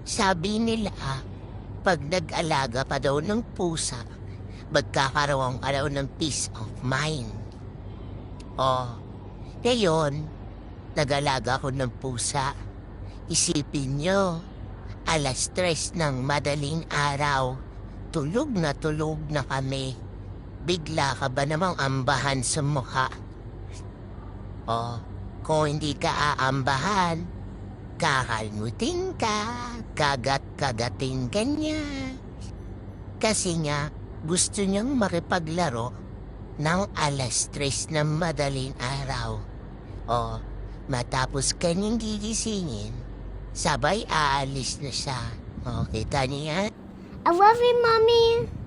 Sabi nila, pag nag-alaga pa daw ng pusa, magkakaroon ka daw ng peace of mind. Oh, ngayon, nag-alaga ako ng pusa. Isipin nyo, alas 3 ng madaling araw, tulog na kami. Bigla ka ba namang ambahan sa mukha? Oh, kung hindi ka aambahan, kakalmutin ka, kagat-kagatin ka niya. Kasi nga, gusto niyang makipaglaro ng alas 3 ng madaling araw. O, matapos kanyang gigisingin, sabay aalis na siya. O, kita niya? I love you, Mommy.